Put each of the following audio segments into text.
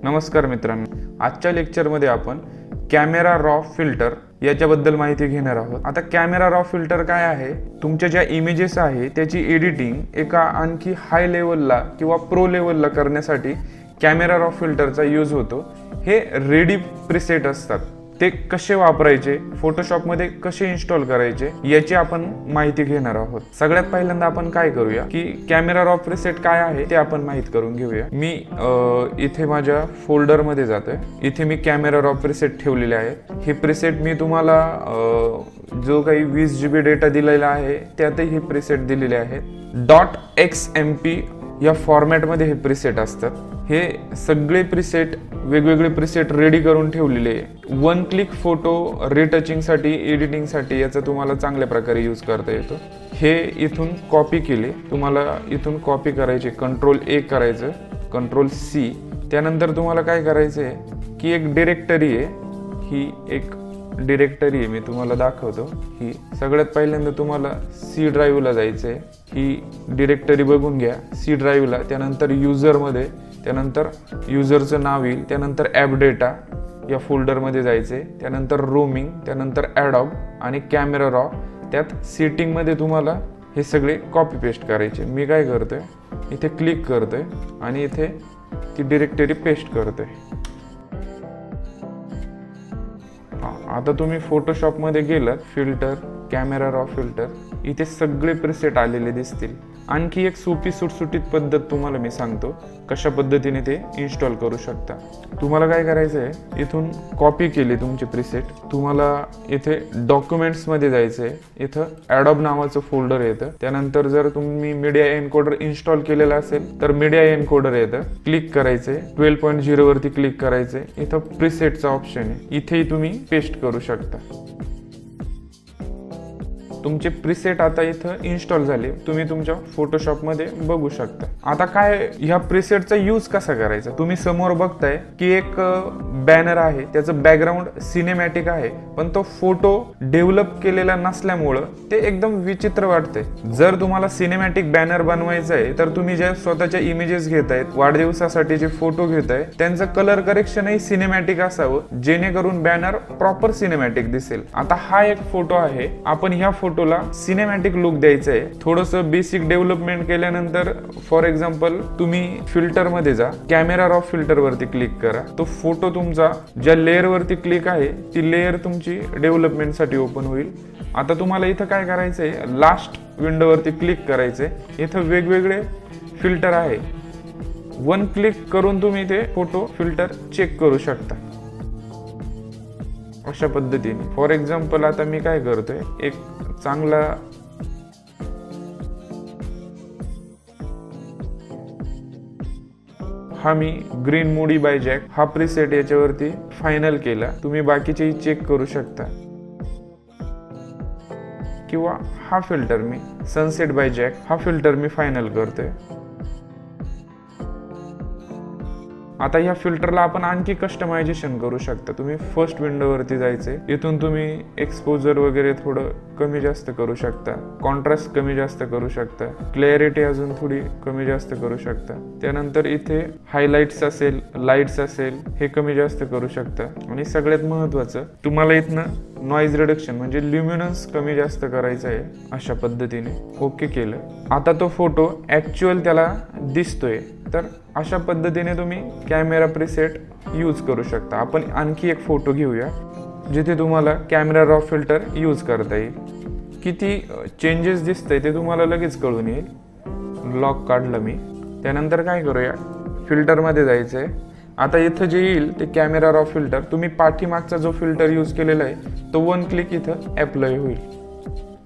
नमस्कार मित्रांनो, आजच्या लेक्चरमध्ये आपण कॅमेरा रॉ फिल्टर याच्याबद्दल माहिती घेणार आहोत। आता कॅमेरा रॉ फिल्टर काय आहे? तुमच्या ज्या इमेजेस आहे त्याची एडिटिंग एका आणखी हाय लेवलला किंवा प्रो लेवलला करण्यासाठी कॅमेरा रॉ फिल्टरचा यूज होतो। हे रेडी प्रीसेट असतात, ते कसे वापरायचे, फोटोशॉपमध्ये कसे इन्स्टॉल करायचे याची आपण माहिती घेणार आहोत। सगळ्यात पहिल्यांदा आपण काय करूया की कॅमेरा रॉ प्रीसेट काय आहे ते आपण माहित करून घेऊया। मी इथे माझ्या फोल्डर मध्ये जातोय, इथे मी कॅमेरा रॉ प्रीसेट ठेवलेले आहेत। हे प्रीसेट मी तुम्हाला जो काही 20 GB डेटा दिलेला आहे त्यातही हे प्रीसेट दिलेले आहेत। .xmp या फॉर्मॅटमध्ये हे प्रीसेट असतात। हे सगळे प्रीसेट वेगवेगळे प्रीसेट रेडी करून ठेवलेले आहे। वन क्लिक फोटो रिटचिंगसाठी, एडिटिंगसाठी याचा तुम्हाला चांगल्या प्रकारे यूज करता येतो। हे इथून कॉपी केले, तुम्हाला इथून कॉपी करायचे, Ctrl+A करायचं, Ctrl+C। त्यानंतर तुम्हाला काय करायचं आहे की एक डिरेक्टरी आहे, ही एक डिरेक्टरी आहे, मी तुम्हाला दाखवतो। ही सगळ्यात पहिल्यांदा तुम्हाला C ड्राईव्हला जायचं आहे। ही डिरेक्टरी बघून घ्या C ड्राईव्हला। त्यानंतर युजरमध्ये, त्यानंतर युजरचं नाव येईल, त्यानंतर ॲप डेटा या फोल्डरमध्ये जायचे, त्यानंतर रोमिंग, त्यानंतर ॲडॉब आणि कॅमेरा रॉ। त्यात सेटिंगमध्ये तुम्हाला हे सगळे कॉपी पेस्ट करायचे। मी काय करतोय, इथे क्लिक करतोय आणि इथे ती डिरेक्टरी पेस्ट करतोय। आता तुम्ही फोटोशॉपमध्ये गेलात, फिल्टर, कॅमेरा रॉ फिल्टर, इथे सगळे प्रीसेट आलेले दिसतील। आणखी एक सोपी सुटसुटीत पद्धत तुम्हाला मी सांगतो कशा पद्धतीने ते इन्स्टॉल करू शकता। तुम्हाला काय करायचं आहे, इथून कॉपी केली तुमचे प्रीसेट, तुम्हाला इथे डॉक्युमेंट्समध्ये जायचं आहे। इथं ॲडॉब नावाचं फोल्डर येतं। त्यानंतर जर तुम्ही मीडिया एन्कोडर इन्स्टॉल केलेला असेल तर मीडिया एन्कोडर येतं, क्लिक करायचंय, 12.0 वरती क्लिक करायचंय। इथं प्रीसेटचा ऑप्शन आहे, इथेही तुम्ही पेस्ट करू शकता। तुमचे प्रीसेट आता इथं इन्स्टॉल झाले, तुम्ही तुमच्या फोटोशॉपमध्ये बघू शकता। आता काय ह्या प्रीसेटचा यूज कसा करायचा, तुम्ही समोर बघताय की एक बॅनर आहे, त्याचं बॅकग्राऊंड सिनेमॅटिक आहे, पण तो फोटो डेव्हलप केलेला नसल्यामुळं ते एकदम विचित्र वाटते। जर तुम्हाला सिनेमॅटिक बॅनर बनवायचा आहे तर तुम्ही ज्या स्वतःच्या इमेजेस घेतायत, वाढदिवसासाठी जे फोटो घेताय, त्यांचं कलर करेक्शनही सिनेमॅटिक असावं, जेणेकरून बॅनर प्रॉपर सिनेमॅटिक दिसेल। आता हा एक फोटो आहे, आपण ह्या फोटोला सिनेमॅटिक लुक द्यायचं आहे। थोडंसं बेसिक डेव्हलपमेंट केल्यानंतर, फॉर एक्झाम्पल तुम्ही फिल्टर मध्ये जा, कॅमेरा रॉ फिल्टर वरती क्लिक करा, तो फोटो तुमचा ज्या लेअर वरती क्लिक आहे ती लेअर तुमची डेव्हलपमेंट साठी ओपन होईल। आता तुम्हाला इथं काय करायचंय, लास्ट विंडो वरती क्लिक करायचंय। इथं वेगवेगळे फिल्टर आहे, वन क्लिक करून तुम्ही ते फोटो फिल्टर चेक करू शकता अशा पद्धतीने। फॉर एक्झाम्पल आता मी काय करतोय, एक चांगला हा मी ग्रीन मूडी बाय जॅक हा प्रीसेट याच्यावरती फायनल केला। तुम्ही बाकीचेही चेक करू शकता, किंवा हा फिल्टर मी सनसेट बाय जॅक हा फिल्टर मी फायनल करतोय। आता या फिल्टरला आपण आणखी कस्टमायझेशन करू शकता। तुम्ही फर्स्ट विंडो वरती जायचे, इथून तुम्ही एक्सपोजर वगैरे थोडं कमी जास्त करू शकता, कॉन्ट्रास्ट कमी जास्त करू शकता, क्लॅरिटी अजून थोडी कमी जास्त करू शकता। त्यानंतर इथे हायलाइट्स असेल, लाईट्स असेल, हे कमी जास्त करू शकता। आणि सगळ्यात महत्वाचं, तुम्हाला इथनं नॉइज रिडक्शन म्हणजे ल्युमिनन्स कमी जास्त करायचं आहे। अशा पद्धतीने ओके केलं। आता तो फोटो ऍक्च्युअल त्याला दिसतोय, तर अशा पद्धतीने तुम्ही कॅमेरा प्रीसेट यूज करू शकता। आपण आणखी एक फोटो घेऊया जिथे तुम्हाला कॅमेरा रॉ फिल्टर यूज करता येईल। किती चेंजेस दिसतंय ते तुम्हाला लगेच कळून येईल। लॉक काढलं मी, त्यानंतर काय करूया, फिल्टरमध्ये जायचंय। आता इथं जे येईल ते कॅमेरा रॉ फिल्टर, तुम्ही पाठीमागचा जो फिल्टर यूज केलेला आहे तो वन क्लिक इथं अप्लाय होईल।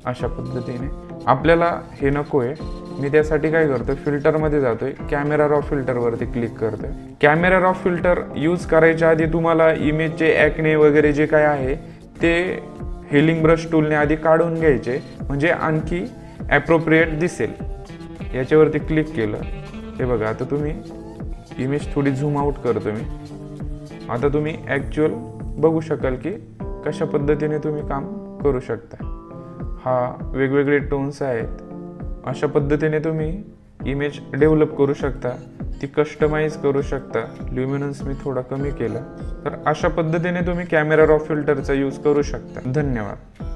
अशा पद्धतीने आपल्याला हे नको आहे, मी त्यासाठी काय करतोय, फिल्टरमध्ये जातोय, कॅमेरा रॉ फिल्टर वरती क्लिक करतोय। कॅमेरा रॉ फिल्टर यूज करायच्या आधी तुम्हाला इमेजचे ॲक्ने वगैरे जे काय आहे ते हेलिंग ब्रश टूलने आधी काढून घ्यायचे, म्हणजे आणखी ॲप्रोप्रिएट दिसेल। याच्यावरती क्लिक केलं, हे बघा आता तुम्ही इमेज थोडी झूम आउट करतो मी, आता तुम्ही ॲक्च्युअल बघू शकाल की कशा पद्धतीने तुम्ही काम करू शकता। हा वेगवेगळे टोन्स आहेत, अशा पद्धतीने तुम्ही इमेज डेव्हलप करू शकता। ती कस्टमाइज करू शकता. ल्युमिनन्स मी थोडा कमी केला. तर अशा पद्धतीने तुम्ही कॅमेरा रॉ फिल्टरचा यूज करू शकता. धन्यवाद.